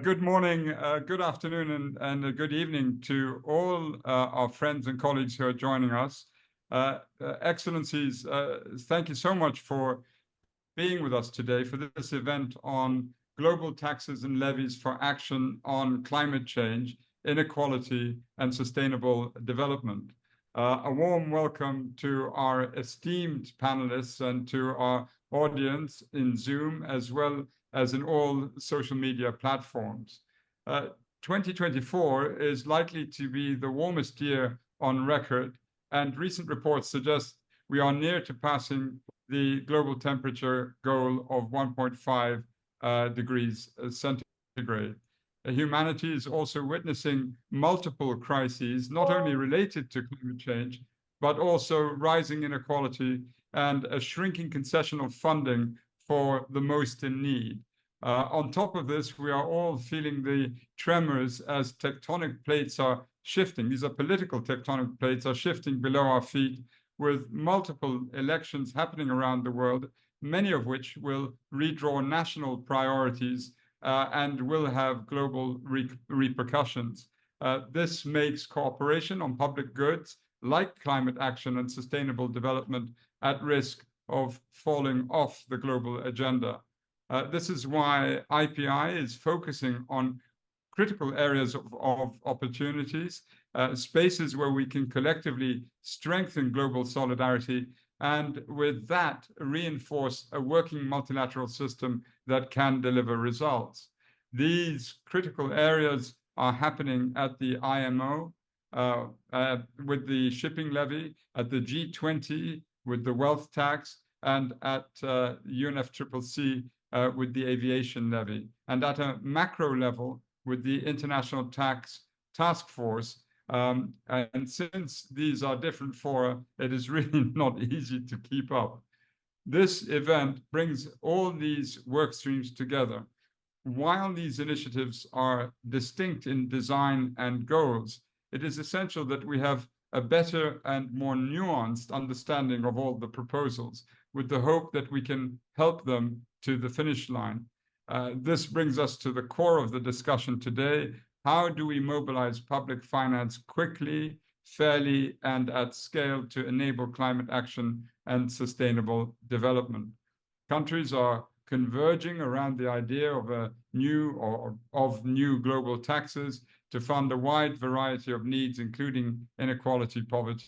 Good morning, good afternoon, and a good evening to all our friends and colleagues who are joining us. Excellencies, thank you so much for being with us today for this event on global taxes and levies for action on climate change, inequality, and sustainable development. A warm welcome to our esteemed panelists and to our audience in Zoom, as well as in all social media platforms. 2024 is likely to be the warmest year on record, and recent reports suggest we are near to passing the global temperature goal of 1.5 degrees centigrade. Humanity is also witnessing multiple crises, not only related to climate change, but also rising inequality and a shrinking concessional funding for the most in need. On top of this, we are all feeling the tremors as tectonic plates are shifting. These are political tectonic plates are shifting below our feet, with multiple elections happening around the world, many of which will redraw national priorities and will have global repercussions. This makes cooperation on public goods, like climate action and sustainable development, at risk of falling off the global agenda. This is why IPI is focusing on critical areas of opportunities, spaces where we can collectively strengthen global solidarity, and with that, reinforce a working multilateral system that can deliver results. These critical areas are happening at the IMO with the shipping levy, at the G20 with the wealth tax, and at UNFCCC with the aviation levy, and at a macro level with the International Tax Task Force. And since these are different fora, it is really not easy to keep up. This event brings all these work streams together. While these initiatives are distinct in design and goals, it is essential that we have a better and more nuanced understanding of all the proposals, with the hope that we can help them to the finish line. This brings us to the core of the discussion today. How do we mobilize public finance quickly, fairly, and at scale to enable climate action and sustainable development? Countries are converging around the idea of new global taxes to fund a wide variety of needs, including inequality, poverty,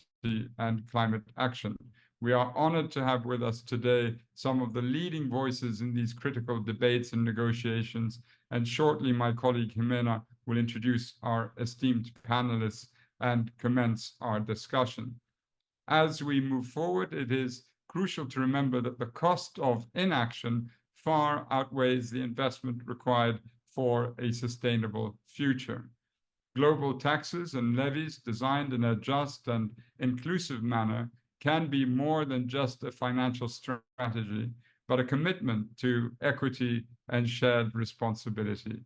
and climate action. We are honored to have with us today some of the leading voices in these critical debates and negotiations, and shortly my colleague Jimena will introduce our esteemed panelists and commence our discussion. As we move forward, it is crucial to remember that the cost of inaction far outweighs the investment required for a sustainable future. Global taxes and levies designed in a just and inclusive manner can be more than just a financial strategy, but a commitment to equity and shared responsibility.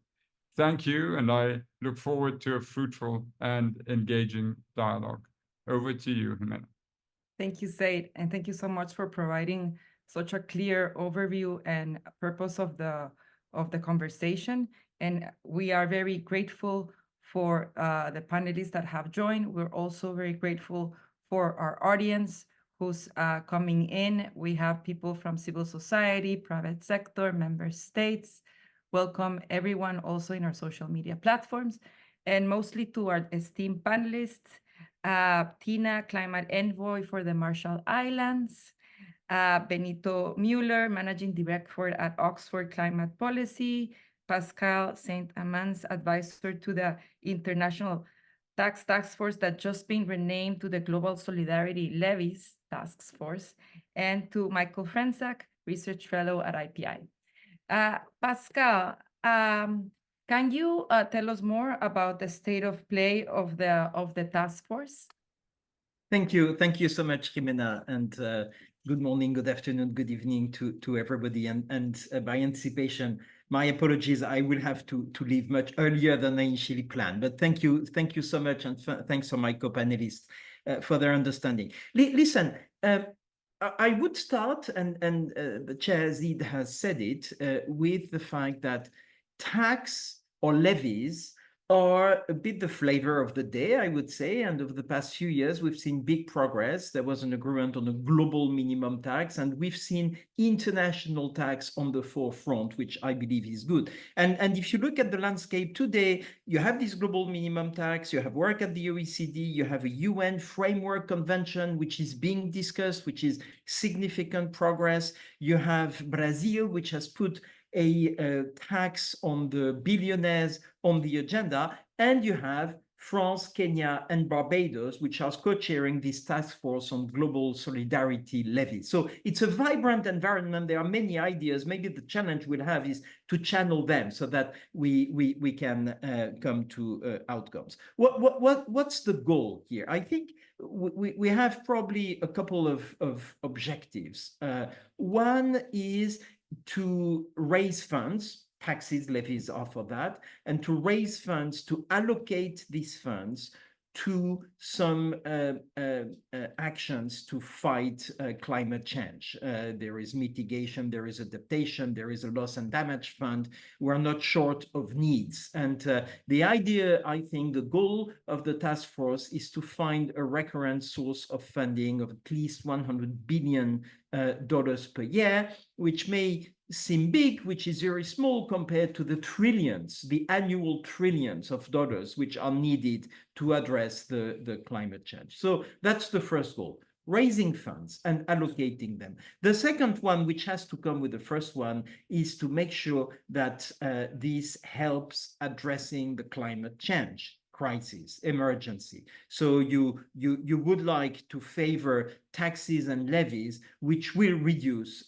Thank you, and I look forward to a fruitful and engaging dialogue. Over to you, Jimena. Thank you, Zaid, and thank you so much for providing such a clear overview and purpose of the conversation. And we are very grateful for the panelists that have joined. We're also very grateful for our audience who's coming in. We have people from civil society, private sector, member states. Welcome everyone also in our social media platforms, and mostly to our esteemed panelists, Tina, Climate Envoy for the Marshall Islands, Benito Mueller, Managing Director at Oxford Climate Policy, Pascal Saint-Amans, Advisor to the International Task Force that just been renamed to the Global Solidarity Levies Task Force, and to Michael Frenczak, Research Fellow at IPI. Pascal, can you tell us more about the state of play of the task force? Thank you so much, Jimena, and good morning, good afternoon, good evening to everybody. And by anticipation, my apologies, I will have to leave much earlier than I initially planned. But thank you so much, and thanks to my co-panelists for their understanding. Listen, I would start, and the Chair Zaid has said it, with the fact that tax or levies are a bit the flavor of the day, I would say. And over the past few years, we've seen big progress. There was an agreement on a global minimum tax, and we've seen international tax on the forefront, which I believe is good. And if you look at the landscape today, you have this global minimum tax, you have work at the OECD, you have a UN framework convention, which is being discussed, which is significant progress. You have Brazil, which has put a tax on the billionaires on the agenda, and you have France, Kenya, and Barbados, which are co-chairing this task force on global solidarity levy. So it's a vibrant environment. There are many ideas. Maybe the challenge we'll have is to channel them so that we can come to outcomes. What's the goal here? I think we have probably a couple of objectives. One is to raise funds. Taxes, levies are for that, and to raise funds, to allocate these funds to some actions to fight climate change. There is mitigation, there is adaptation, there is a loss and damage fund. We're not short of needs. And the idea, I think, the goal of the task force is to find a recurrent source of funding of at least $100 billion per year, which may seem big, which is very small compared to the trillions, the annual trillions of dollars which are needed to address the climate change. So that's the first goal, raising funds and allocating them. The second one, which has to come with the first one, is to make sure that this helps addressing the climate change crisis, emergency. So you would like to favor taxes and levies, which will reduce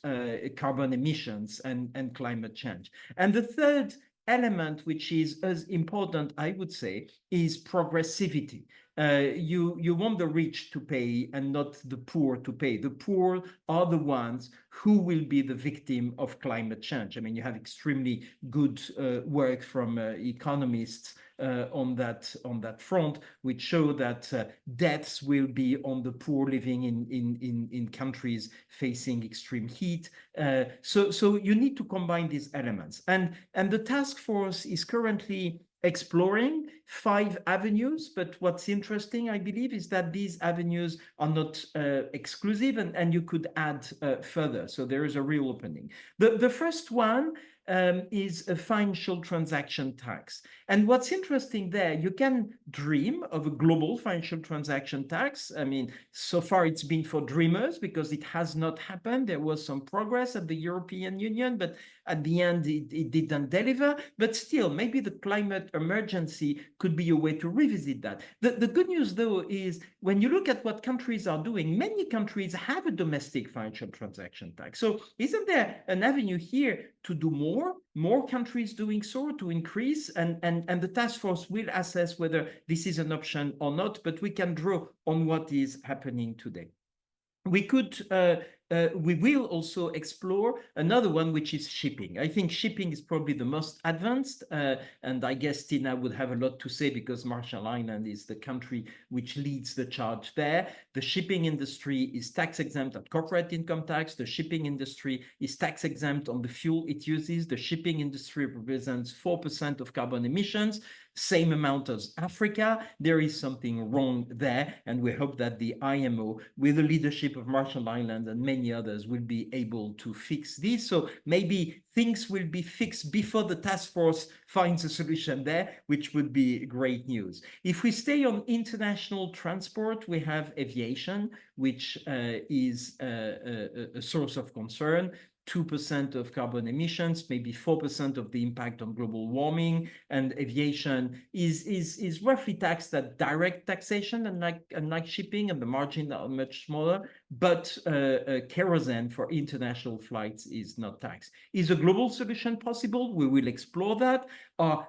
carbon emissions and climate change. And the third element, which is as important, I would say, is progressivity. You want the rich to pay and not the poor to pay. The poor are the ones who will be the victim of climate change. I mean, you have extremely good work from economists on that front, which show that deaths will be on the poor living in countries facing extreme heat. So you need to combine these elements. And the task force is currently exploring 5 avenues, but what's interesting, I believe, is that these avenues are not exclusive, and you could add further. So there is a real opening. The first one is a financial transaction tax. And what's interesting there, you can dream of a global financial transaction tax. I mean, so far it's been for dreamers because it has not happened. There was some progress at the European Union, but at the end, it didn't deliver. But still, maybe the climate emergency could be a way to revisit that. The good news, though, is when you look at what countries are doing, many countries have a domestic financial transaction tax. So isn't there an avenue here to do more countries doing so, to increase, and the task force will assess whether this is an option or not, but we can draw on what is happening today. We will also explore another one, which is shipping. I think shipping is probably the most advanced, and I guess Tina would have a lot to say because Marshall Islands is the country which leads the charge there. The shipping industry is tax exempt at corporate income tax. The shipping industry is tax exempt on the fuel it uses. The shipping industry represents 4% of carbon emissions, same amount as Africa. There is something wrong there, and we hope that the IMO, with the leadership of Marshall Islands and many others, will be able to fix this. So maybe things will be fixed before the task force finds a solution there, which would be great news. If we stay on international transport, we have aviation, which is a source of concern. 2% of carbon emissions, maybe 4% of the impact on global warming, and aviation is roughly taxed at direct taxation, unlike shipping, and the margins are much smaller. But kerosene for international flights is not taxed. Is a global solution possible? We will explore that. Are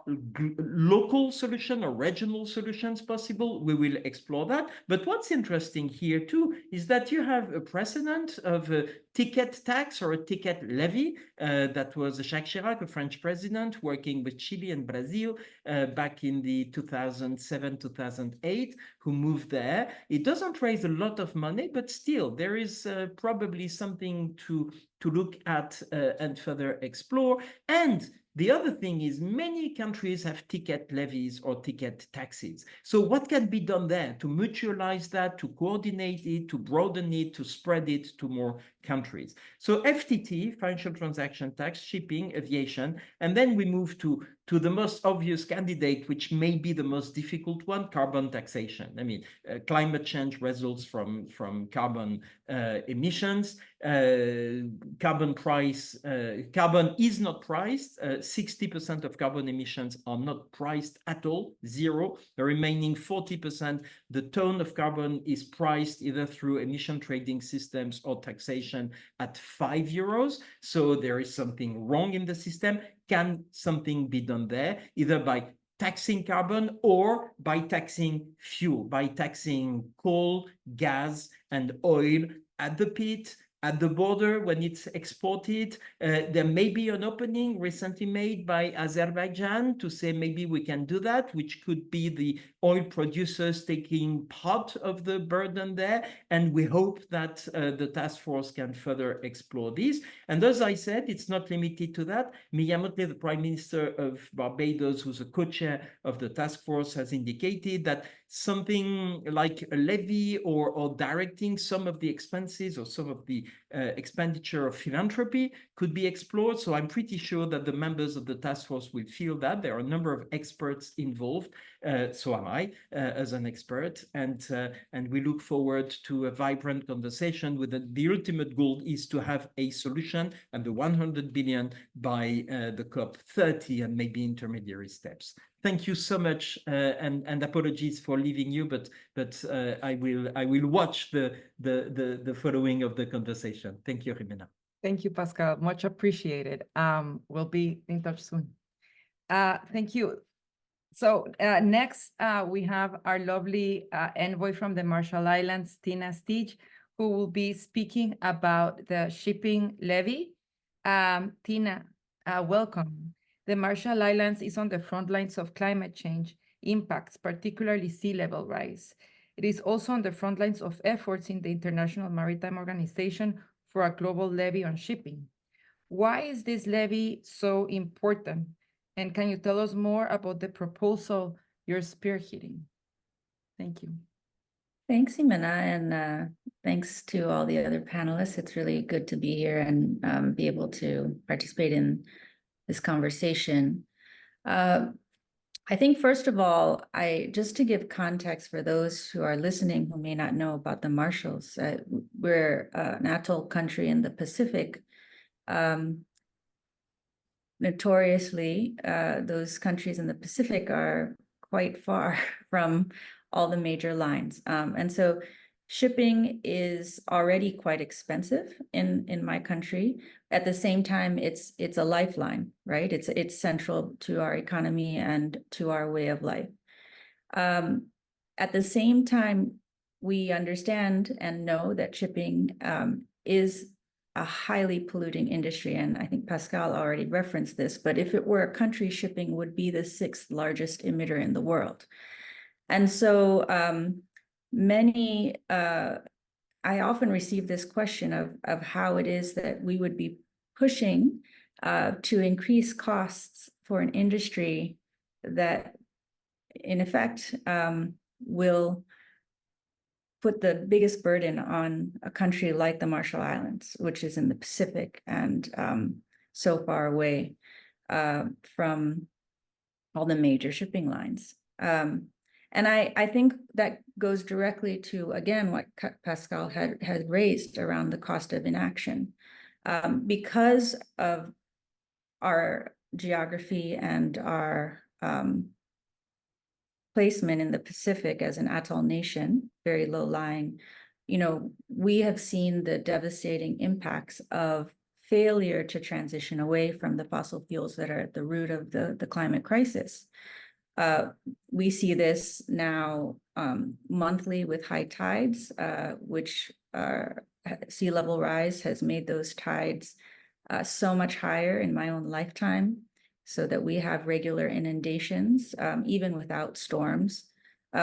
local solution or regional solutions possible? We will explore that. But what's interesting here too is that you have a precedent of a ticket tax or a ticket levy. That was Jacques Chirac, a French president, working with Chile and Brazil back in the 2007-2008, who moved there. It doesn't raise a lot of money, but still there is probably something to to look at and further explore. And the other thing is many countries have ticket levies or ticket taxes. So what can be done there to mutualize that, to coordinate it, to broaden it, to spread it to more countries? So FTT, financial transaction tax, shipping, aviation, and then we move to the most obvious candidate, which may be the most difficult one, carbon taxation. I mean, climate change results from carbon emissions. Carbon is not priced. 60% of carbon emissions are not priced at all, zero. The remaining 40%, the ton of carbon is priced either through emission trading systems or taxation at €5. So there is something wrong in the system. Can something be done there, either by taxing carbon or by taxing fuel, by taxing coal, gas, and oil at the pit, at the border when it's exported? There may be an opening recently made by Azerbaijan to say maybe we can do that, which could be the oil producers taking part of the burden there. And we hope that the task force can further explore this. And as I said, it's not limited to that. Miyamoto, the Prime Minister of Barbados, who's a co-chair of the task force, has indicated that something like a levy or directing some of the expenses or some of the expenditure of philanthropy could be explored. So I'm pretty sure that the members of the task force will feel that. There are a number of experts involved. So am I as an expert. And we look forward to a vibrant conversation with the ultimate goal is to have a solution and the 100 billion by the COP30 and maybe intermediary steps. Thank you so much, and apologies for leaving you, but I will watch the following of the conversation. Thank you, Jimena. Thank you, Pascal. Much appreciated. We'll be in touch soon. Thank you. So next, we have our lovely envoy from the Marshall Islands, Tina Stich, who will be speaking about the shipping levy. Tina, welcome. The Marshall Islands is on the front lines of climate change impacts, particularly sea level rise. It is also on the front lines of efforts in the International Maritime Organization for a global levy on shipping. Why is this levy so important? And can you tell us more about the proposal you're spearheading? Thank you. Thanks, Jimena, and thanks to all the other panelists. It's really good to be here and be able to participate in this conversation. I think, first of all, just to give context for those who are listening who may not know about the Marshalls, we're an atoll country in the Pacific. Notoriously, those countries in the Pacific are quite far from all the major lines. And so shipping is already quite expensive in my country. At the same time, it's a lifeline, right? It's central to our economy and to our way of life. At the same time, we understand and know that shipping is a highly polluting industry. And I think Pascal already referenced this, but if it were a country, shipping would be the 6th largest emitter in the world. And so I often receive this question of how it is that we would be pushing to increase costs for an industry that, in effect, will put the biggest burden on a country like the Marshall Islands, which is in the Pacific and so far away from all the major shipping lines. And I think that goes directly to, again, what Pascal had raised around the cost of inaction. Because of our geography and our placement in the Pacific as an atoll nation, very low lying, we have seen the devastating impacts of failure to transition away from the fossil fuels that are at the root of the climate crisis. We see this now monthly with high tides, which sea level rise has made those tides so much higher in my own lifetime, so that we have regular inundations, even without storms.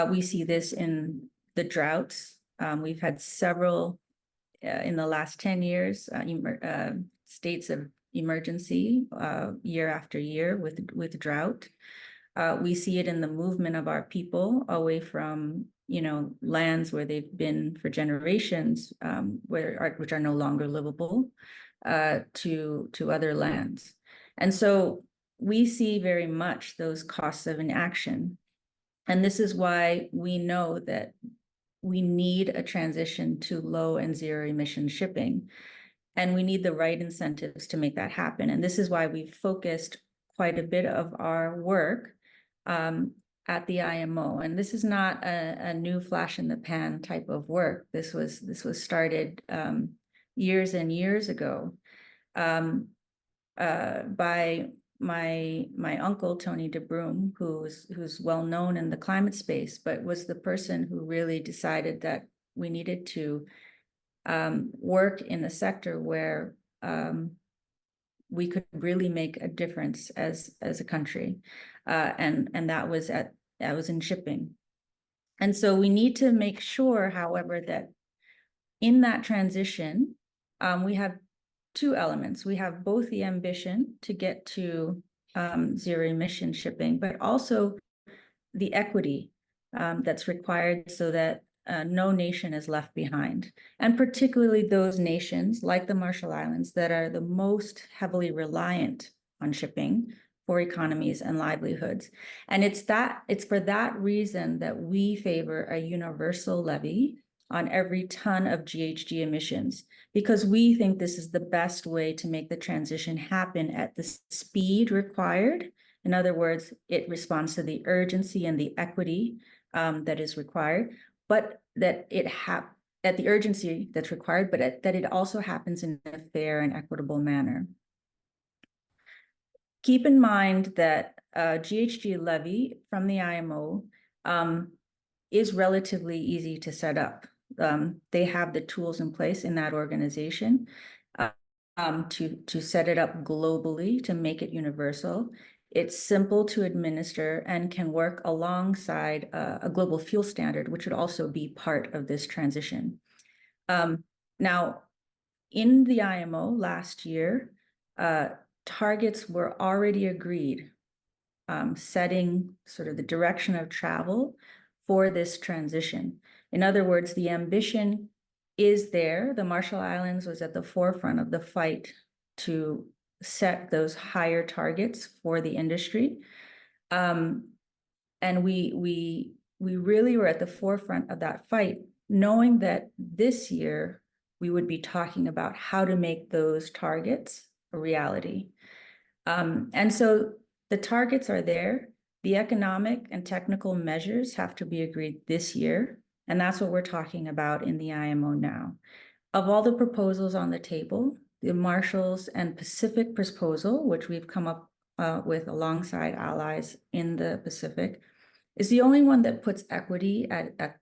We see this in the droughts. We've had several in the last 10 years, states of emergency year after year with drought. We see it in the movement of our people away from, lands where they've been for generations, which are no longer livable, to other lands. And so we see very much those costs of inaction. And this is why we know that we need a transition to low and zero emission shipping. And we need the right incentives to make that happen. And this is why we've focused quite a bit of our work at the IMO. And this is not a new flash in the pan type of work. This was started years and years ago by my uncle Tony DeBroom, who's well known in the climate space, but was the person who really decided that we needed to work in a sector where we could really make a difference as a country, and that was in shipping. And so we need to make sure, however, that in that transition, we have two elements. We have both the ambition to get to zero emission shipping, but also the equity that's required so that no nation is left behind. And particularly those nations like the Marshall Islands that are the most heavily reliant on shipping for economies and livelihoods. And it's for that reason that we favor a universal levy on every ton of GHG emissions, because we think this is the best way to make the transition happen at the speed required. In other words, it responds to the urgency and the equity that is required, but that at the urgency that's required, but that it also happens in a fair and equitable manner. Keep in mind that GHG levy from the IMO is relatively easy to set up. They have the tools in place in that organization to set it up globally, to make it universal. It's simple to administer and can work alongside a global fuel standard, which would also be part of this transition. Now, in the IMO last year, targets were already agreed, setting sort of the direction of travel for this transition. In other words, the ambition is there. The Marshall Islands was at the forefront of the fight to set those higher targets for the industry. And we really were at the forefront of that fight, knowing that this year we would be talking about how to make those targets a reality. And so the targets are there. The economic and technical measures have to be agreed this year. And that's what we're talking about in the IMO now. Of all the proposals on the table, the Marshalls and Pacific proposal, which we've come up with alongside allies in the Pacific, is the only one that puts equity at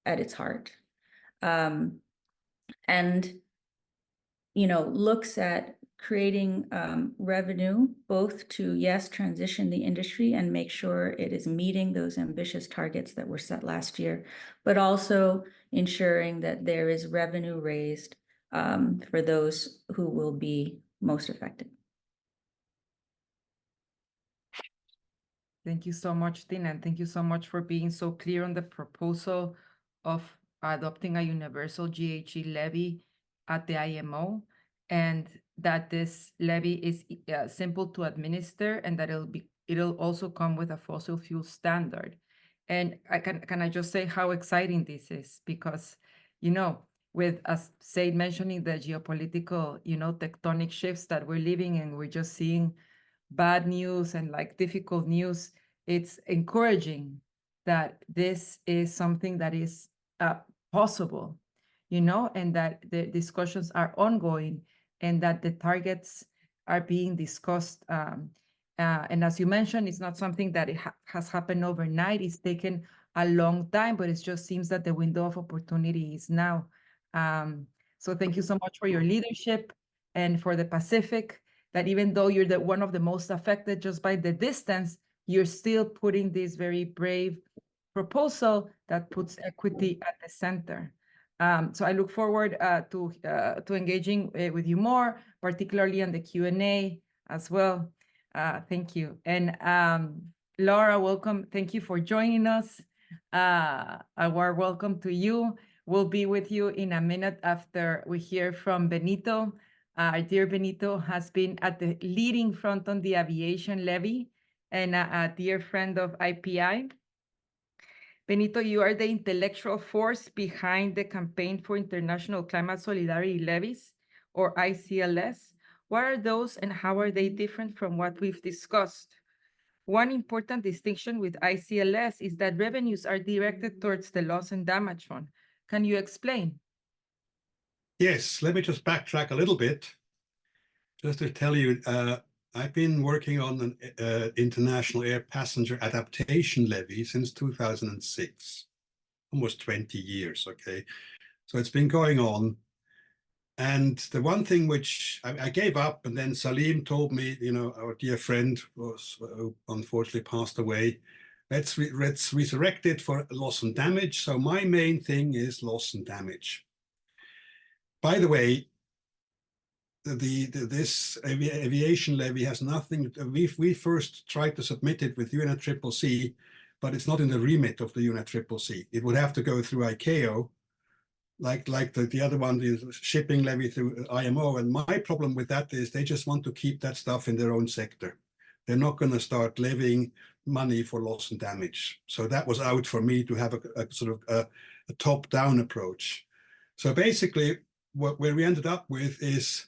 its heart. And, looks at creating revenue, both to, yes, transition the industry and make sure it is meeting those ambitious targets that were set last year, but also ensuring that there is revenue raised for those who will be most affected. Thank you so much, Tina, and thank you so much for being so clear on the proposal of adopting a universal GHG levy at the IMO, and that this levy is simple to administer, and that it'll also come with a fossil fuel standard. And can I just say how exciting this is? Because, with, as Said mentioning, the geopolitical, tectonic shifts that we're living in, we're just seeing bad news and difficult news. It's encouraging that this is something that is possible, and that the discussions are ongoing, and that the targets are being discussed. And as you mentioned, it's not something that has happened overnight. It's taken a long time, but it just seems that the window of opportunity is now. So thank you so much for your leadership and for the Pacific, that even though you're one of the most affected just by the distance, you're still putting this very brave proposal that puts equity at the center. So I look forward to engaging with you more, particularly on the Q&A as well. Thank you. And Laura, welcome. Thank you for joining us. A warm welcome to you. We'll be with you in a minute after we hear from Benito. Our dear Benito has been at the leading front on the aviation levy and a dear friend of IPI. Benito, you are the intellectual force behind the Campaign for International Climate Solidarity Levies, or ICLS. What are those and how are they different from what we've discussed? One important distinction with ICLS is that revenues are directed towards the loss and damage fund. Can you explain? Yes, let me just backtrack a little bit. Just to tell you, I've been working on an international air passenger adaptation levy since 2006, almost 20 years, okay? So it's been going on. And the one thing which I gave up, and then Salim told me, you know, our dear friend was unfortunately passed away. Let's resurrect it for loss and damage. So my main thing is loss and damage. By the way, this aviation levy has nothing. We first tried to submit it with UNFCCC, but it's not in the remit of the UNFCCC. It would have to go through ICAO, like the other one, the shipping levy through IMO. And my problem with that is they just want to keep that stuff in their own sector. They're not going to start levying money for loss and damage. So that was out for me to have a sort of a top-down approach. So basically, where we ended up with is,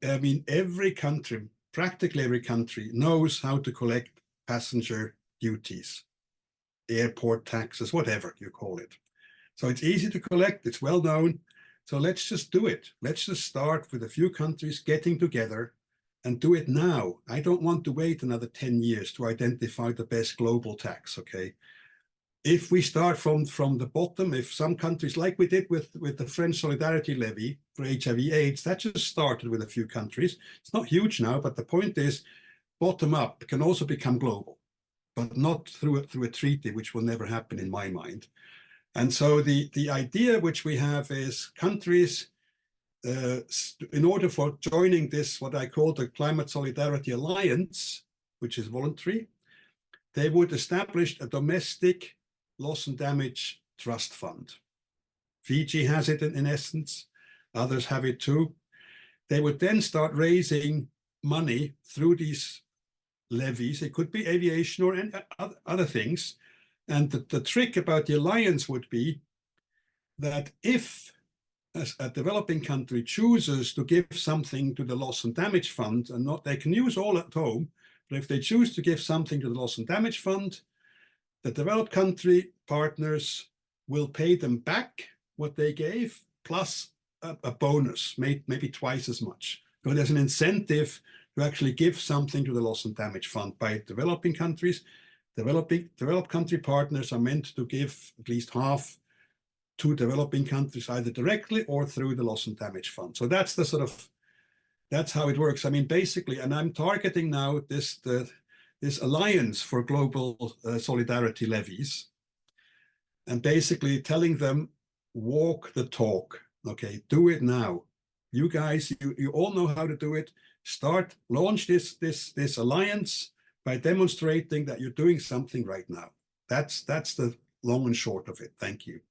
I mean, every country, practically every country, knows how to collect passenger duties, airport taxes, whatever you call it. So it's easy to collect, it's well known. So let's just do it. Let's just start with a few countries getting together and do it now. I don't want to wait another 10 years to identify the best global tax, okay? If we start from the bottom, if some countries, like we did with the French Solidarity Levy for HIV/AIDS, that just started with a few countries. It's not huge now, but the point is, bottom up can also become global, but not through a treaty, which will never happen in my mind. And so the idea which we have is countries, in order for joining this, what I call the Climate Solidarity Alliance, which is voluntary, they would establish a domestic loss and damage trust fund. Fiji has it in essence, others have it too. They would then start raising money through these levies. It could be aviation or other things. And the trick about the alliance would be that if a developing country chooses to give something to the loss and damage fund, and not, they can use all at home, but if they choose to give something to the loss and damage fund, the developed country partners will pay them back what they gave, plus a bonus, maybe twice as much. So there's an incentive to actually give something to the loss and damage fund by developing countries. Developed country partners are meant to give at least half to developing countries, either directly or through the loss and damage fund. So that's the sort of, that's how it works. I mean, basically, and I'm targeting now this alliance for global solidarity levies, and basically telling them, walk the talk, okay, do it now. You guys, you all know how to do it. Launch this alliance by demonstrating that you're doing something right now. That's the long and short of it. Thank you.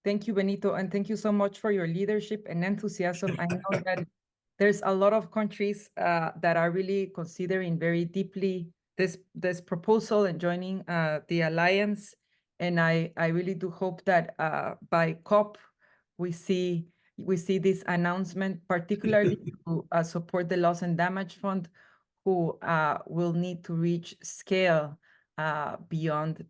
Thank you, Benito, and thank you so much for your leadership and enthusiasm. I know that there's a lot of countries that are really considering very deeply this proposal and joining the alliance. And I really do hope that by COP we see this announcement, particularly to support the loss and damage fund, who will need to reach scale beyond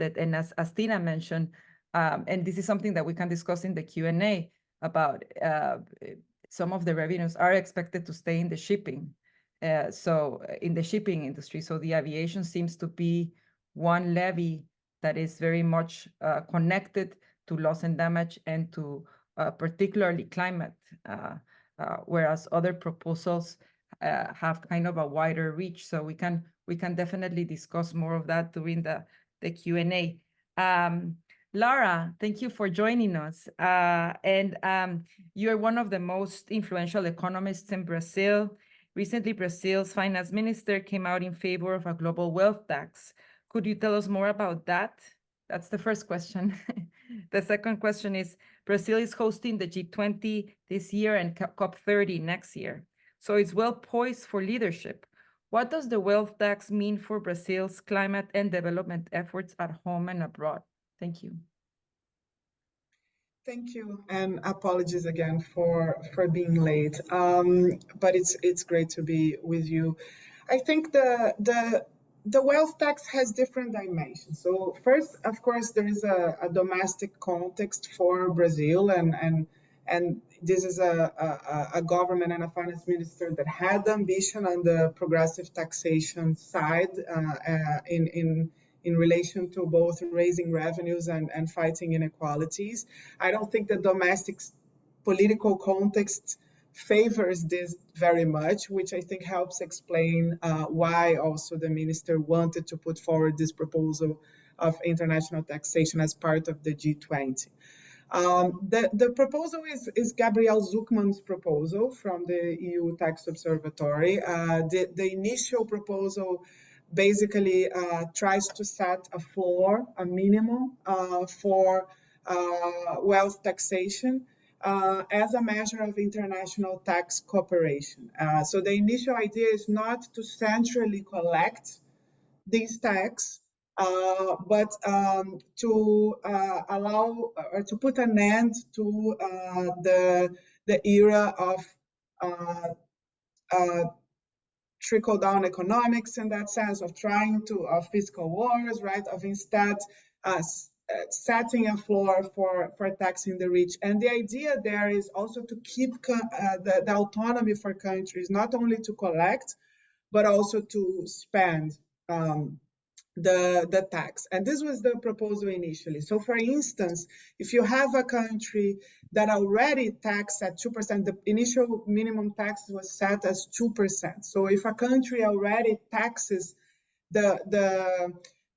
it. And as Tina mentioned, and this is something that we can discuss in the Q&A about, some of the revenues are expected to stay in the shipping. So in the shipping industry, so the aviation seems to be one levy that is very much connected to loss and damage and to particularly climate, whereas other proposals have kind of a wider reach. So we can definitely discuss more of that during the Q&A. Lara, thank you for joining us. You're one of the most influential economists in Brazil. Recently, Brazil's finance minister came out in favor of a global wealth tax. Could you tell us more about that? That's the first question. The second question is, Brazil is hosting the G20 this year and COP30 next year. So it's well poised for leadership. What does the wealth tax mean for Brazil's climate and development efforts at home and abroad? Thank you. Thank you, and apologies again for being late. But it's great to be with you. I think the wealth tax has different dimensions. So first, of course, there is a domestic context for Brazil, and this is a government and a finance minister that had the ambition on the progressive taxation side in relation to both raising revenues and fighting inequalities. I don't think the domestic political context favors this very much, which I think helps explain why also the minister wanted to put forward this proposal of international taxation as part of the G20. The proposal is Gabriel Zucman's proposal from the EU Tax Observatory. The initial proposal basically tries to set a floor, a minimum for wealth taxation as a measure of international tax cooperation. So the initial idea is not to centrally collect these tax, but to allow or to put an end to the era of trickle-down economics, in that sense of trying to fiscal wars, right? Of instead setting a floor for taxing the rich. And the idea there is also to keep the autonomy for countries, not only to collect, but also to spend the tax. And this was the proposal initially. So for instance, if you have a country that already taxed at 2%, the initial minimum tax was set as 2%. So if a country already taxes the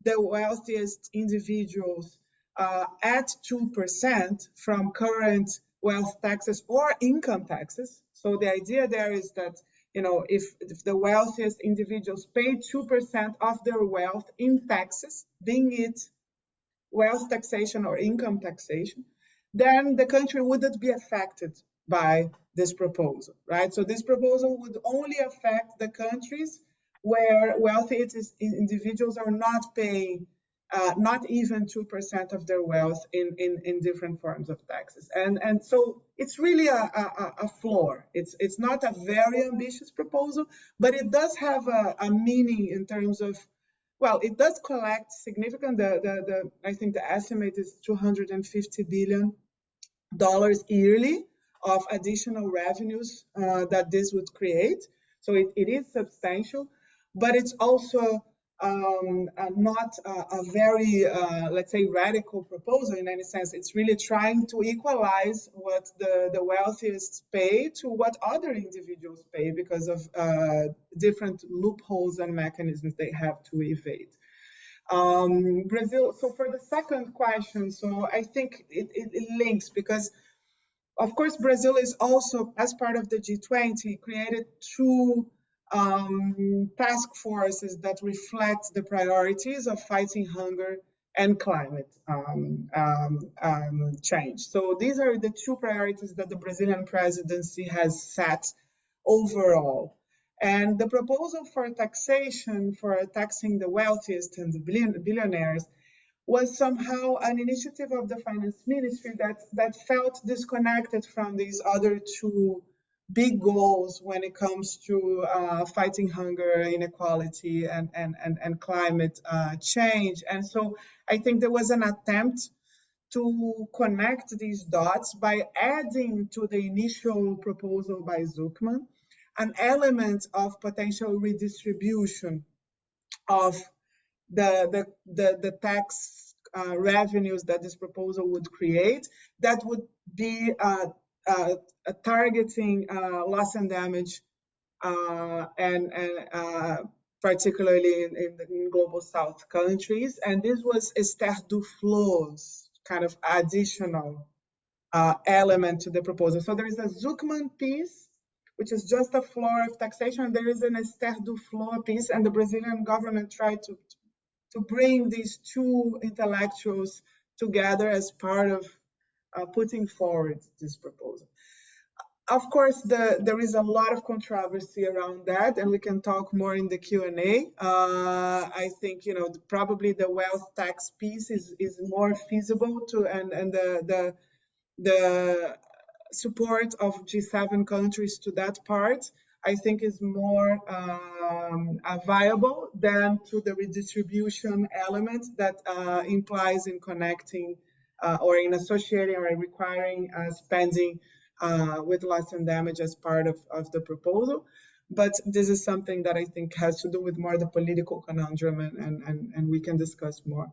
wealthiest individuals at 2% from current wealth taxes or income taxes. So the idea there is that, you know, if the wealthiest individuals pay 2% of their wealth in taxes, being it wealth taxation or income taxation, then the country wouldn't be affected by this proposal, right? So this proposal would only affect the countries where wealthy individuals are not paying not even 2% of their wealth in different forms of taxes. And so it's really a floor. It's not a very ambitious proposal, but it does have a meaning in terms of, well, it does collect significant, I think the estimate is $250 billion yearly of additional revenues that this would create. So it is substantial, but it's also not a very, let's say, radical proposal in any sense. It's really trying to equalize what the wealthiest pay to what other individuals pay because of different loopholes and mechanisms they have to evade. Brazil, so for the second question, so I think it links because, of course, Brazil is also, as part of the G20, created two task forces that reflect the priorities of fighting hunger and climate change. So these are the two priorities that the Brazilian presidency has set overall. And the proposal for taxation, for taxing the wealthiest and the billionaires, was somehow an initiative of the finance ministry that felt disconnected from these other two big goals when it comes to fighting hunger, inequality, and climate change. And so I think there was an attempt to connect these dots by adding to the initial proposal by Zucman an element of potential redistribution of the tax revenues that this proposal would create that would be targeting loss and damage and particularly in global South countries. And this was Esther Duflo's kind of additional element to the proposal. So there is a Zuckman piece, which is just a floor of taxation, and there is an Esther do floor piece, and the Brazilian government tried to bring these two intellectuals together as part of putting forward this proposal. Of course, there is a lot of controversy around that, and we can talk more in the Q&A. I think, you know, probably the wealth tax piece is more feasible to, and the support of G7 countries to that part, I think, is more viable than to the redistribution element that implies in connecting or in associating or requiring spending with loss and damage as part of the proposal. But this is something that I think has to do with more the political conundrum, and we can discuss more.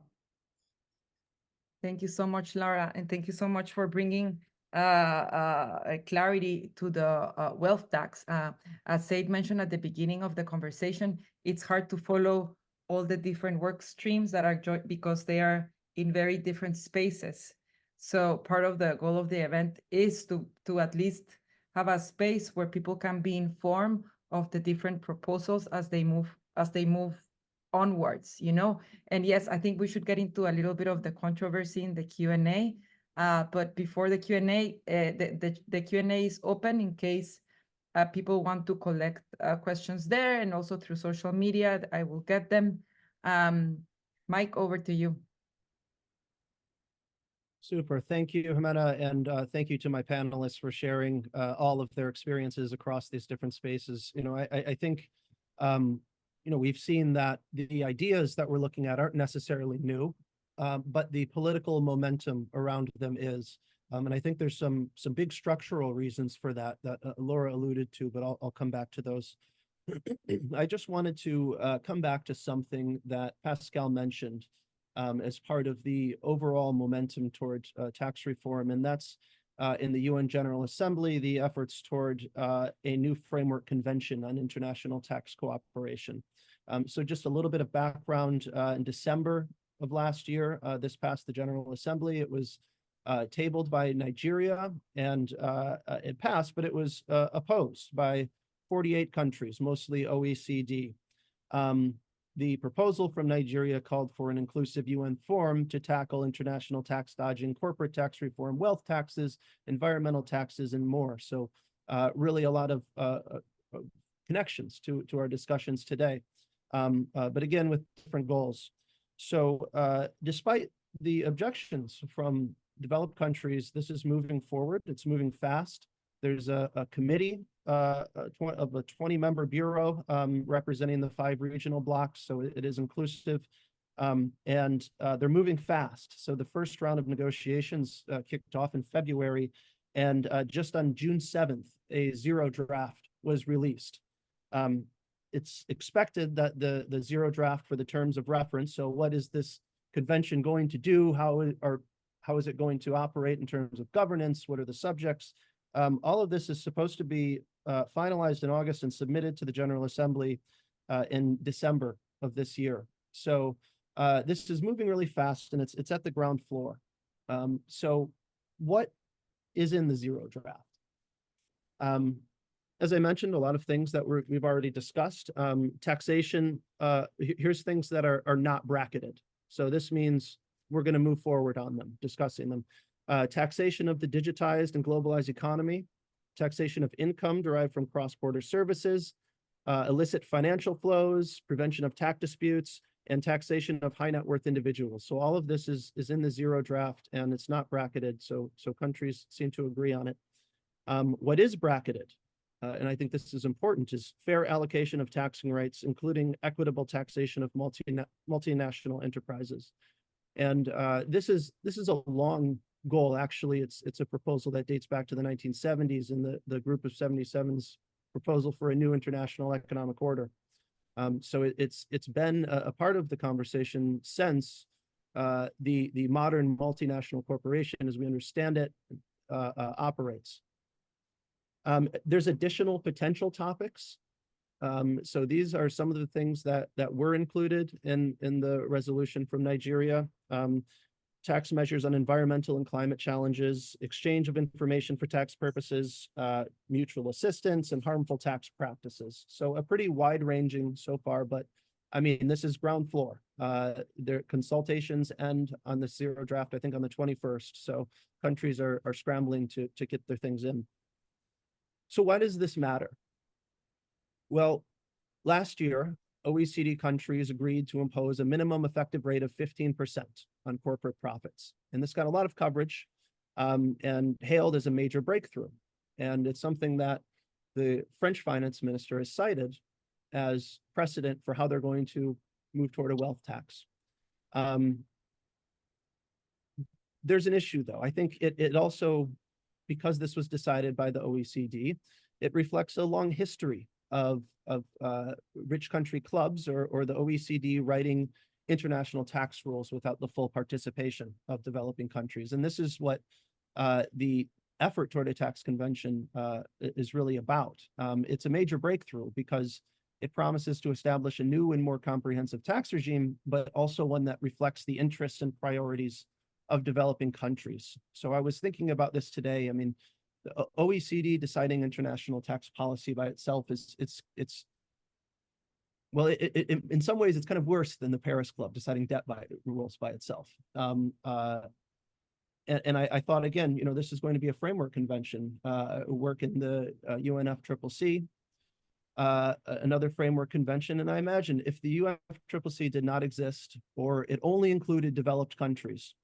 Thank you so much, Laura, and thank you so much for bringing clarity to the wealth tax. As Said mentioned at the beginning of the conversation, it's hard to follow all the different work streams that are because they are in very different spaces. So part of the goal of the event is to at least have a space where people can be informed of the different proposals as they move onwards, you know. And yes, I think we should get into a little bit of the controversy in the Q&A. But before the Q&A, the Q&A is open in case people want to collect questions there, and also through social media. I will get them. Mike, over to you. Super. Thank you, Jimena, and thank you to my panelists for sharing all of their experiences across these different spaces. You know, I think, you know, we've seen that the ideas that we're looking at aren't necessarily new, but the political momentum around them is. And I think there's some big structural reasons for that Laura alluded to, but I'll come back to those. I just wanted to come back to something that Pascal mentioned as part of the overall momentum towards tax reform, and that's in the UN General Assembly, the efforts toward a new framework convention on international tax cooperation. So just a little bit of background, in December of last year, this passed the General Assembly. It was tabled by Nigeria, and it passed, but it was opposed by 48 countries, mostly OECD. The proposal from Nigeria called for an inclusive UN forum to tackle international tax dodging, corporate tax reform, wealth taxes, environmental taxes, and more. So really a lot of connections to our discussions today, but again, with different goals. So despite the objections from developed countries, this is moving forward. It's moving fast. There's a committee of a 20-member bureau representing the 5 regional blocks, so it is inclusive, and they're moving fast. So the first round of negotiations kicked off in February, and just on June 7th, a zero draft was released. It's expected that the zero draft for the terms of reference, so what is this convention going to do? How is it going to operate in terms of governance? What are the subjects? All of this is supposed to be finalized in August and submitted to the General Assembly in December of this year. So this is moving really fast, and it's at the ground floor. So what is in the zero draft? As I mentioned, a lot of things that we've already discussed. Taxation, here's things that are not bracketed. So this means we're going to move forward on them, discussing them. Taxation of the digitized and globalized economy, taxation of income derived from cross-border services, illicit financial flows, prevention of tax disputes, and taxation of high net worth individuals. So all of this is in the zero draft, and it's not bracketed, so countries seem to agree on it. What is bracketed, and I think this is important, is fair allocation of taxing rights, including equitable taxation of multinational enterprises. And this is a long goal. Actually, it's a proposal that dates back to the 1970s in the Group of 77's proposal for a new international economic order. So it's been a part of the conversation since the modern multinational corporation, as we understand it, operates. There's additional potential topics. So these are some of the things that were included in the resolution from Nigeria. tax measures on environmental and climate challenges, exchange of information for tax purposes, mutual assistance, and harmful tax practices. So a pretty wide-ranging so far, but I mean, this is ground floor. Their consultations end on the zero draft, I think, on the 21st. So countries are scrambling to get their things in. So why does this matter? Well, last year, OECD countries agreed to impose a minimum effective rate of 15% on corporate profits. And this got a lot of coverage and hailed as a major breakthrough. And it's something that the French finance minister has cited as precedent for how they're going to move toward a wealth tax. There's an issue, though. I think it also, because this was decided by the OECD, it reflects a long history of rich country clubs or the OECD writing international tax rules without the full participation of developing countries. And this is what the effort toward a tax convention is really about. It's a major breakthrough because it promises to establish a new and more comprehensive tax regime, but also one that reflects the interests and priorities of developing countries. So I was thinking about this today. I mean, the OECD deciding international tax policy by itself well, in some ways, it's kind of worse than the Paris Club deciding debt rules by itself. And I thought, again, you know, this is going to be a framework convention, work in the UNFCCC, another framework convention. And I imagine if the UNFCCC did not exist, or it only included developed countries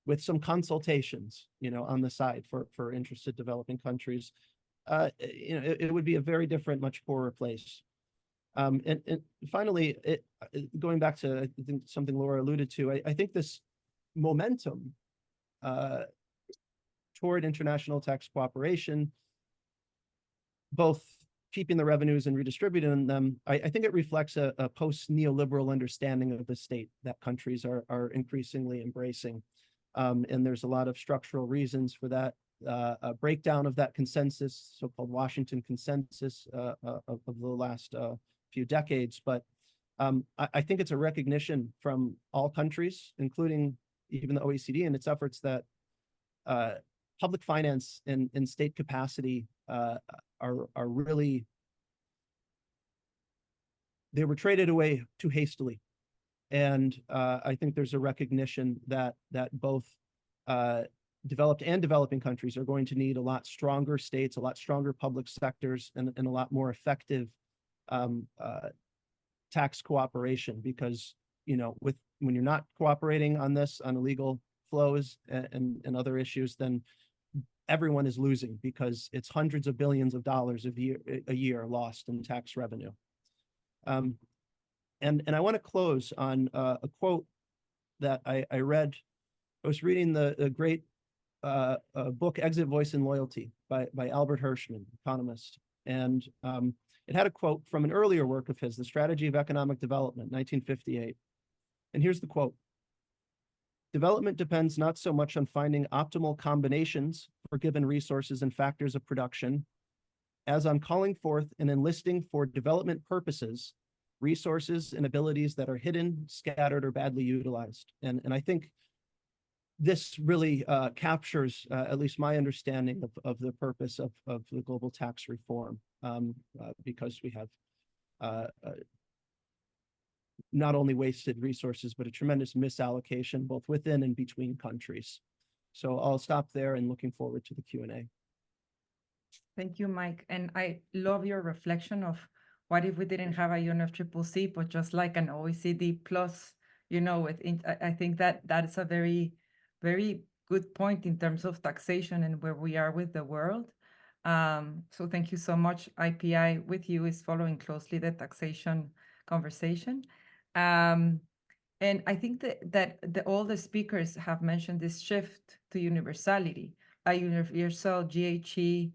with some consultations, you know, on the side for interested developing countries, you know, it would be a very different, much poorer place. And finally, going back to, I think, something Laura alluded to, I think this momentum toward international tax cooperation, both keeping the revenues and redistributing them, I think it reflects a post-neoliberal understanding of the state that countries are increasingly embracing. And there's a lot of structural reasons for that. A breakdown of that consensus, so-called Washington consensus of the last few decades. But I think it's a recognition from all countries, including even the OECD, and its efforts that public finance and state capacity are really, they were traded away too hastily. And I think there's a recognition that both developed and developing countries are going to need a lot stronger states, a lot stronger public sectors, and a lot more effective tax cooperation. Because, you know, when you're not cooperating on this, on illegal flows and other issues, then everyone is losing, because it's hundreds of billions of dollars a year lost in tax revenue. And I want to close on a quote that I read. I was reading the great book Exit, Voice, and Loyalty by Albert Hirschman, economist. And it had a quote from an earlier work of his, The Strategy of Economic Development, 1958. And here's the quote: "Development depends not so much on finding optimal combinations for given resources and factors of production, as on calling forth and enlisting for development purposes resources and abilities that are hidden, scattered, or badly utilized." And I think this really captures at least my understanding of the purpose of the global tax reform, because we have not only wasted resources, but a tremendous misallocation both within and between countries. So I'll stop there and looking forward to the Q&A. Thank you, Mike. And I love your reflection of what if we didn't have a UNFCCC, but just like an OECD plus, you know, I think that is a very, very good point in terms of taxation and where we are with the world. So thank you so much. IPI with you is following closely the taxation conversation. And I think that all the speakers have mentioned this shift to universality, a universal GHG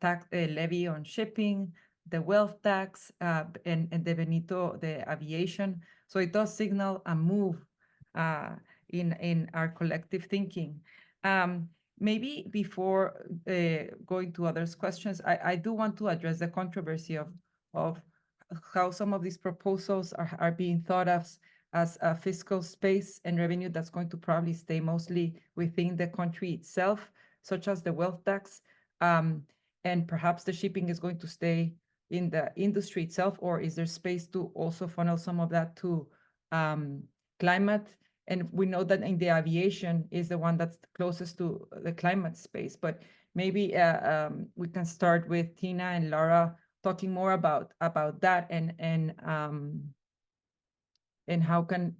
tax levy on shipping, the wealth tax, and the Benito, the aviation. So it does signal a move in our collective thinking. Maybe before going to others' questions, I do want to address the controversy of how some of these proposals are being thought of as a fiscal space and revenue that's going to probably stay mostly within the country itself, such as the wealth tax, and perhaps the shipping is going to stay in the industry itself, or is there space to also funnel some of that to climate? And we know that in the aviation is the one that's closest to the climate space, but maybe we can start with Tina and Laura talking more about that, and how can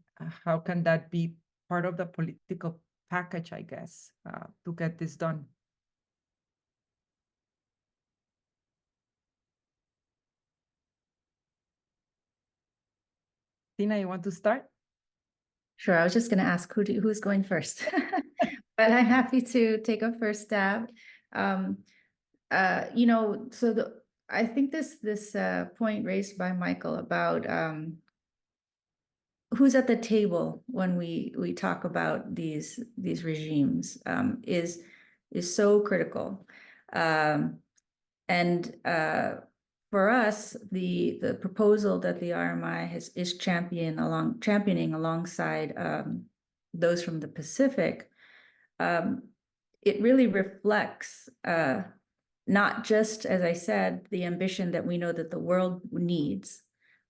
that be part of the political package, I guess, to get this done. Tina, you want to start? Sure, I was just going to ask who's going first, but I'm happy to take a first stab. You know, so I think this point raised by Michael about who's at the table when we talk about these regimes is so critical, and for us, the proposal that the RMI is championing alongside those from the Pacific, it really reflects not just, as I said, the ambition that we know that the world needs,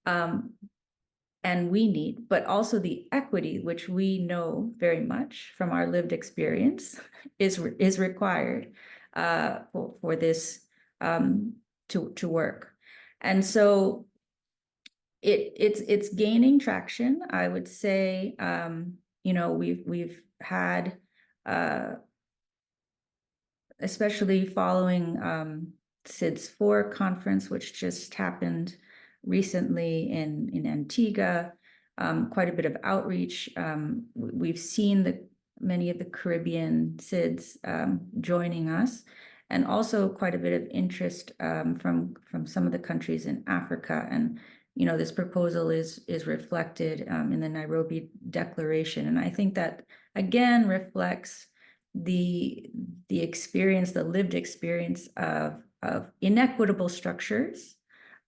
and we need, but also the equity, which we know very much from our lived experience is required for this to work. And so it's gaining traction. I would say, you know, we've had, especially following CIDS 4 conference, which just happened recently in Antigua, quite a bit of outreach. We've seen many of the Caribbean CIDS joining us, and also quite a bit of interest from some of the countries in Africa. And you know, this proposal is reflected in the Nairobi Declaration, and I think that again reflects the experience, the lived experience of inequitable structures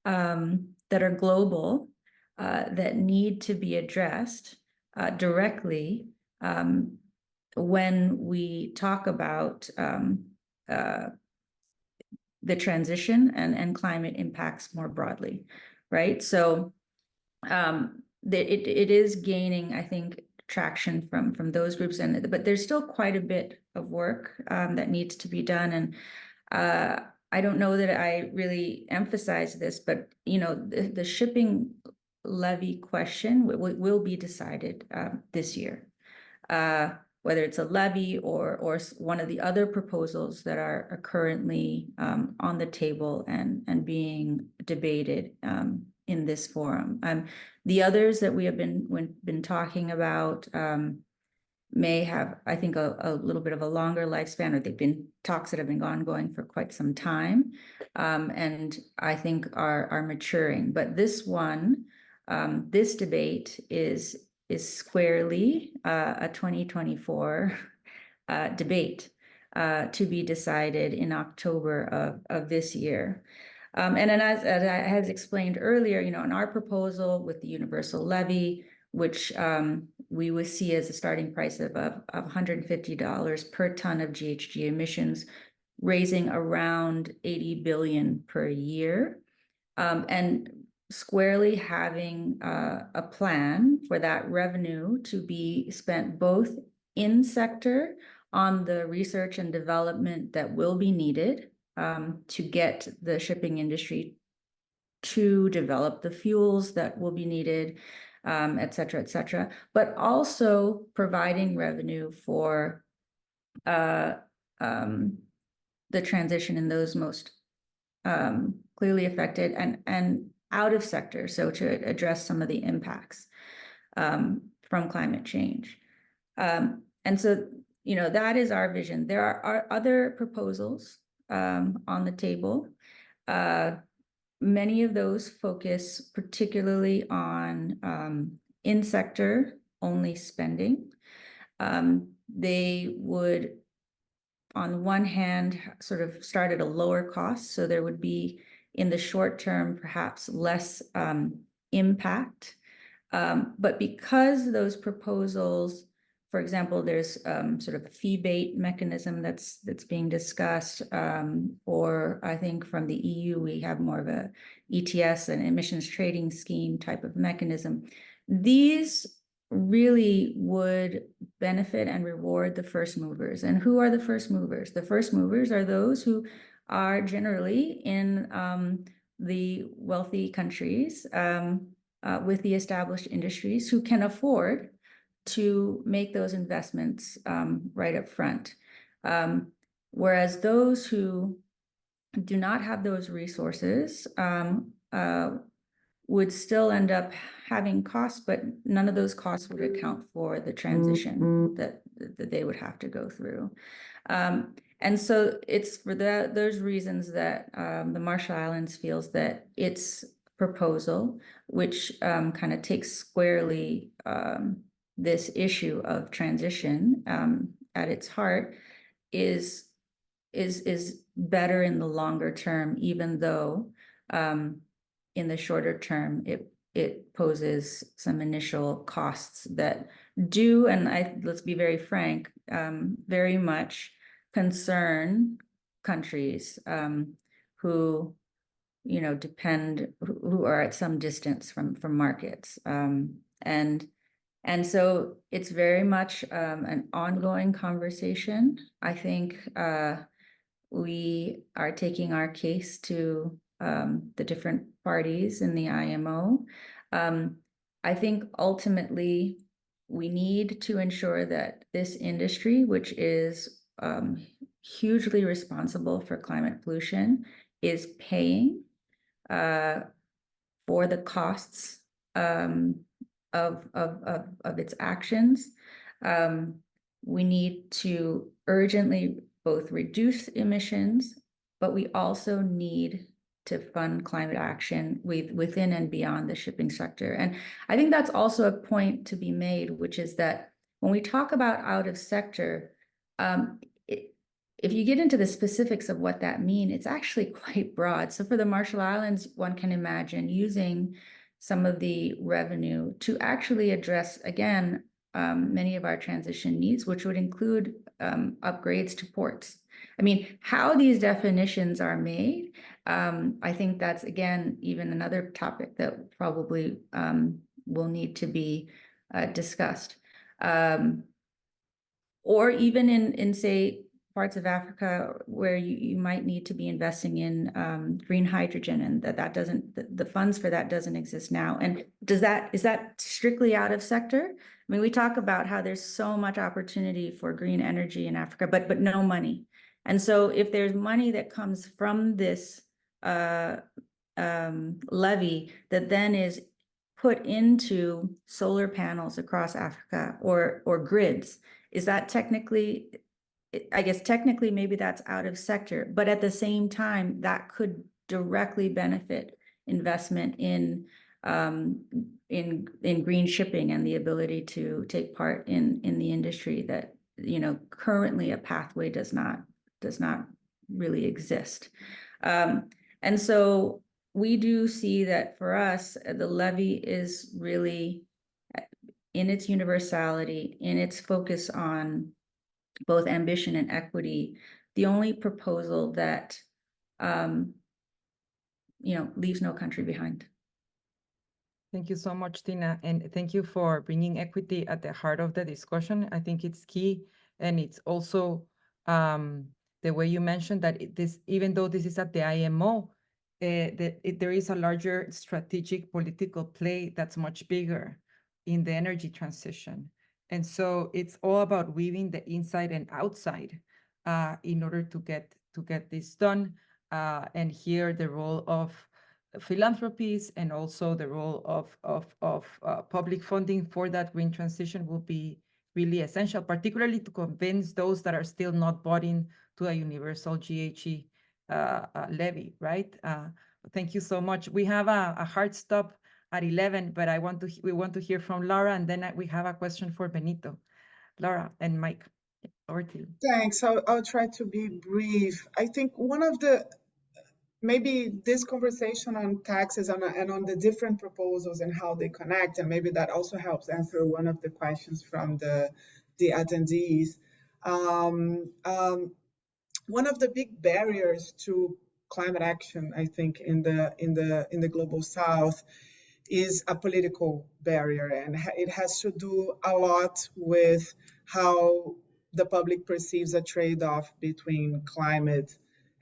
that are global, that need to be addressed directly when we talk about the transition and climate impacts more broadly, right? So it is gaining, I think, traction from those groups, but there's still quite a bit of work that needs to be done. And I don't know that I really emphasize this, but you know, the shipping levy question will be decided this year, whether it's a levy or one of the other proposals that are currently on the table and being debated in this forum. The others that we have been talking about may have, I think, a little bit of a longer lifespan, or they've been talks that have been ongoing for quite some time, and I think are maturing. But this one, this debate is squarely a 2024 debate to be decided in October of this year. And then as I had explained earlier, you know, in our proposal with the universal levy, which we would see as a starting price of $150 per ton of GHG emissions, raising around $80 billion per year, and squarely having a plan for that revenue to be spent both in sector on the research and development that will be needed to get the shipping industry to develop the fuels that will be needed, et cetera, but also providing revenue for the transition in those most clearly affected and out of sector, so to address some of the impacts from climate change. And so, you know, that is our vision. There are other proposals on the table. Many of those focus particularly on in-sector only spending. They would, on one hand, sort of start at a lower cost, so there would be, in the short term, perhaps less impact But because those proposals, for example, there's sort of a fee-based mechanism that's being discussed, or I think from the EU, we have more of a ETS, an emissions trading scheme type of mechanism. These really would benefit and reward the first movers. And who are the first movers? The first movers are those who are generally in the wealthy countries with the established industries who can afford to make those investments right up front. Whereas those who do not have those resources would still end up having costs, but none of those costs would account for the transition that they would have to go through. And so it's for those reasons that the Marshall Islands feels that its proposal, which kind of takes squarely this issue of transition at its heart, is better in the longer term, even though in the shorter term it poses some initial costs that do, and let's be very frank, very much concern countries who who are at some distance from markets, and so it's very much an ongoing conversation. I think we are taking our case to the different parties in the IMO. I think ultimately we need to ensure that this industry, which is hugely responsible for climate pollution, is paying for the costs of its actions. We need to urgently both reduce emissions, but we also need to fund climate action within and beyond the shipping sector. And I think that's also a point to be made, which is that when we talk about out of sector, if you get into the specifics of what that means, it's actually quite broad. So for the Marshall Islands, one can imagine using some of the revenue to actually address, again, many of our transition needs, which would include upgrades to ports. I mean, how these definitions are made, I think that's, again, even another topic that probably will need to be discussed. Or even in say, parts of Africa where you might need to be investing in green hydrogen, and that doesn't, the funds for that doesn't exist now. And is that strictly out of sector? I mean, we talk about how there's so much opportunity for green energy in Africa, but no money. And so if there's money that comes from this levy that then is put into solar panels across Africa or grids, is that technically, I guess technically maybe that's out of sector, but at the same time, that could directly benefit investment in green shipping and the ability to take part in the industry that, currently a pathway does not really exist. And so we do see that for us, the levy is really, in its universality, in its focus on both ambition and equity, the only proposal that leaves no country behind. Thank you so much, Tina, and thank you for bringing equity at the heart of the discussion. I think it's key, and it's also the way you mentioned that even though this is at the IMO, there is a larger strategic political play that's much bigger in the energy transition. And so it's all about weaving the inside and outside in order to get this done. And here the role of philanthropies and also the role of public funding for that green transition will be really essential, particularly to convince those that are still not bought in to a universal GHG levy, right? Thank you so much. We have a hard stop at 11, but we want to hear from Laura, and then we have a question for Benito. Laura and Mike, over to you. Thanks. I'll try to be brief. I think one of the maybe this conversation on taxes and on the different proposals and how they connect, and maybe that also helps answer one of the questions from the attendees. One of the big barriers to climate action, I think, in the global South is a political barrier, and it has to do a lot with how the public perceives a trade-off between climate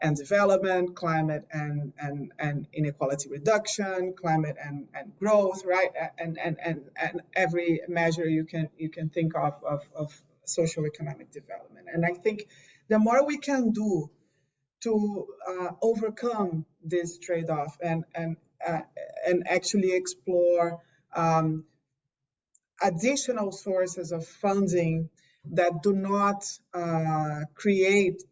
and development, climate and inequality reduction, climate and growth, right? And every measure you can think of social economic development. And I think the more we can do to overcome this trade-off and actually explore additional sources of funding that do not create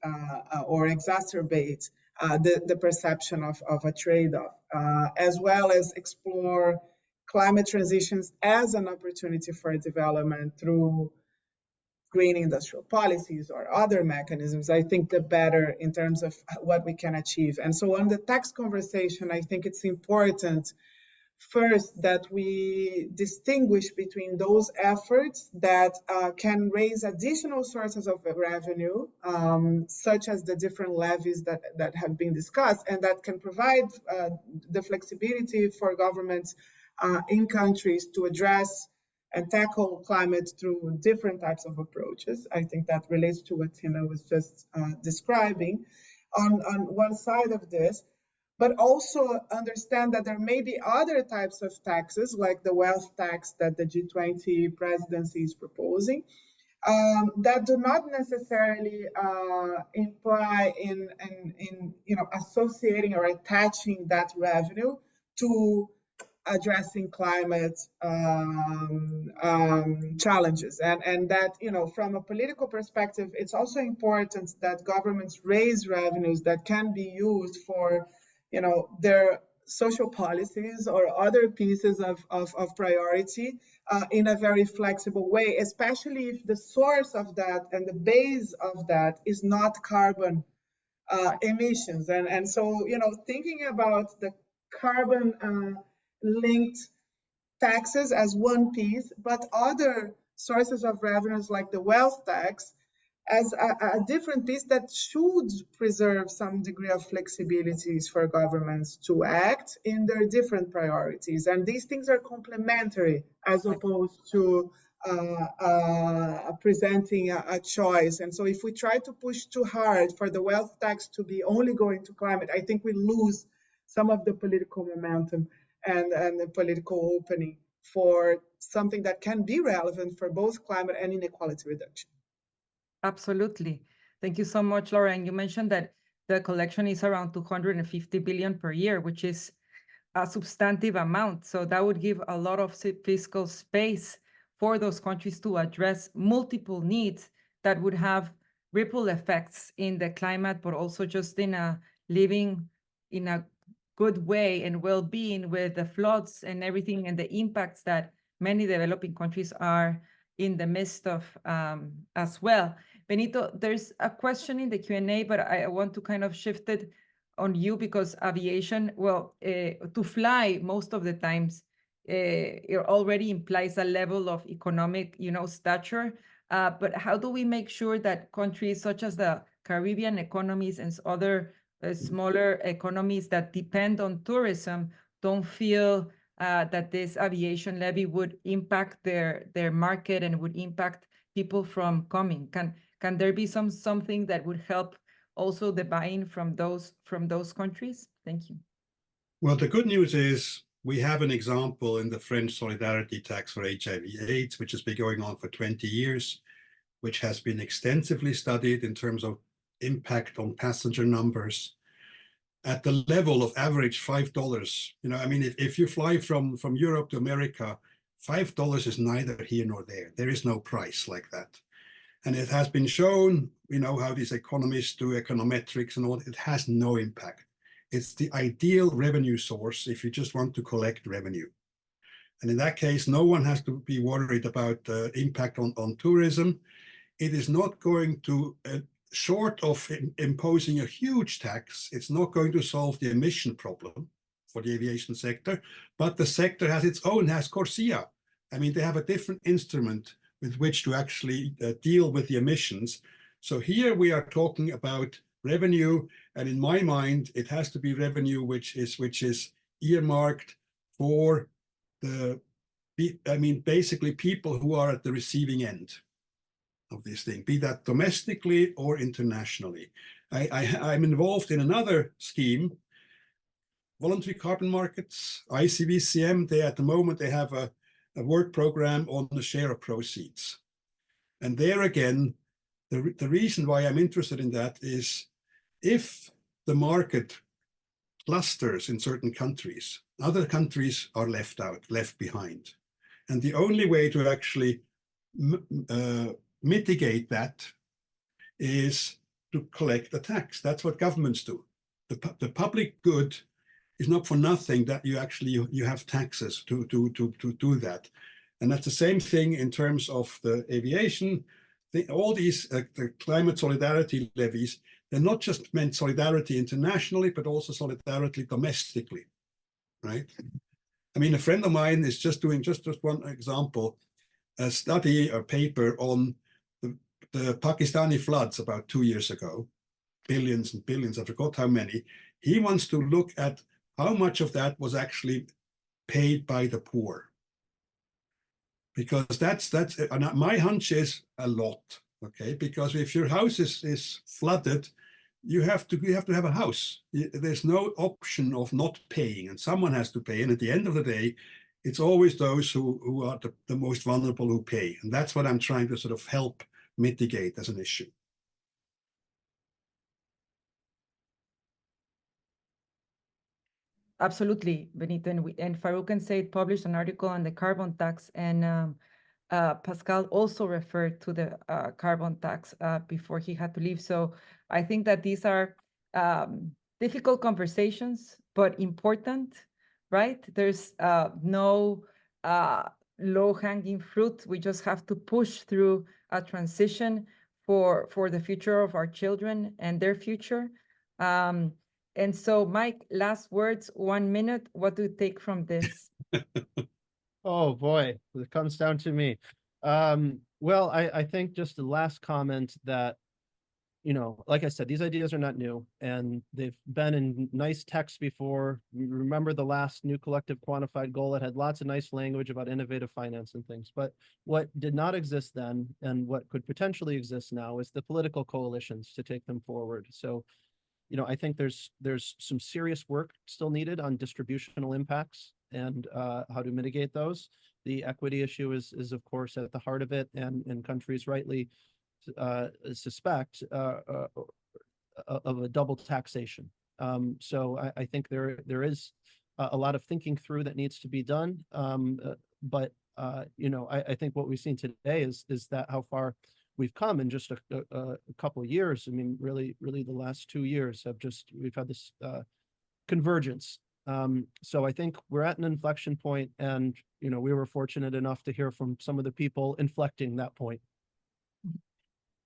or exacerbate the perception of a trade-off, as well as explore climate transitions as an opportunity for development through green industrial policies or other mechanisms, I think the better in terms of what we can achieve. And so on the tax conversation, I think it's important first that we distinguish between those efforts that can raise additional sources of revenue, such as the different levies that have been discussed, and that can provide the flexibility for governments in countries to address and tackle climate through different types of approaches. I think that relates to what Tina was just describing on one side of this, but also understand that there may be other types of taxes, like the wealth tax that the G20 presidency is proposing, that do not necessarily imply in associating or attaching that revenue to addressing climate challenges, and that, from a political perspective, it's also important that governments raise revenues that can be used for, their social policies or other pieces of priority in a very flexible way, especially if the source of that and the base of that is not carbon emissions. And so, thinking about the carbon linked taxes as one piece, but other sources of revenues like the wealth tax as a different piece that should preserve some degree of flexibilities for governments to act in their different priorities. And these things are complementary as opposed to presenting a choice. And so if we try to push too hard for the wealth tax to be only going to climate, I think we lose some of the political momentum and the political opening for something that can be relevant for both climate and inequality reduction. Absolutely. Thank you so much, Laura. And you mentioned that the collection is around 250 billion per year, which is a substantive amount. So that would give a lot of fiscal space for those countries to address multiple needs that would have ripple effects in the climate, but also just in a living in a good way and well-being with the floods and everything and the impacts that many developing countries are in the midst of as well. Benito, there's a question in the Q&A, but I want to kind of shift it on you because aviation, to fly most of the times, it already implies a level of economic, stature. But how do we make sure that countries such as the Caribbean economies and other smaller economies that depend on tourism don't feel that this aviation levy would impact their market and would impact people from coming? Can there be something that would help also the buy-in from those countries? Thank you. Well, the good news is we have an example in the French solidarity tax for HIV/AIDS, which has been going on for 20 years, which has been extensively studied in terms of impact on passenger numbers at the level of average $5. If you fly from Europe to America, $5 is neither here nor there. There is no price like that. And it has been shown, how these economists do econometrics and all, it has no impact. It's the ideal revenue source if you just want to collect revenue. And in that case, no one has to be worried about the impact on tourism. It is not going to short of imposing a huge tax, it's not going to solve the emission problem for the aviation sector, but the sector has its own, has CORSIA. I mean, they have a different instrument with which to actually deal with the emissions. So here we are talking about revenue, and in my mind, it has to be revenue which is earmarked for the, I mean, basically people who are at the receiving end of this thing, be that domestically or internationally. I'm involved in another scheme, voluntary carbon markets, ICVCM. They at the moment they have a work program on the share of proceeds, and there again, the reason why I'm interested in that is if the market clusters in certain countries, other countries are left out, left behind, and the only way to actually mitigate that is to collect a tax. That's what governments do. The public good is not for nothing that you actually you have taxes to do that. And that's the same thing in terms of the aviation. All these the climate solidarity levies, they're not just meant solidarity internationally, but also solidarity domestically, right? I mean, a friend of mine is just doing just one example, a study or paper on the Pakistani floods about 2 years ago, billions and billions, I forgot how many. He wants to look at how much of that was actually paid by the poor. Because that's and my hunch is a lot, okay? Because if your house is flooded, you have to have a house. There's no option of not paying, and someone has to pay. And at the end of the day, it's always those who are the most vulnerable who pay. And that's what I'm trying to sort of help mitigate as an issue. Absolutely, Benito. And Farouk and Said published an article on the carbon tax, and Pascal also referred to the carbon tax before he had to leave. So I think that these are difficult conversations, but important, right? There's no low-hanging fruit. We just have to push through a transition for the future of our children and their future. And so, Mike, last words, 1 minute. What do you take from this? Oh boy, it comes down to me. Well, I think just the last comment that, you know, like I said, these ideas are not new, and they've been in nice text before. Remember the last new collective quantified goal? It had lots of nice language about innovative finance and things. But what did not exist then, and what could potentially exist now, is the political coalitions to take them forward. So, you know, I think there's some serious work still needed on distributional impacts and how to mitigate those. The equity issue is of course at the heart of it, and countries rightly suspect of a double taxation. So I think there is a lot of thinking through that needs to be done. But you know, I think what we've seen today is that how far we've come in just a couple of years. I mean, really the last 2 years we've had this convergence. So I think we're at an inflection point, and you know, we were fortunate enough to hear from some of the people inflecting that point.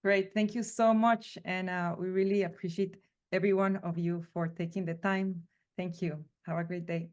Great, thank you so much, and we really appreciate every one of you for taking the time. Thank you. Have a great day.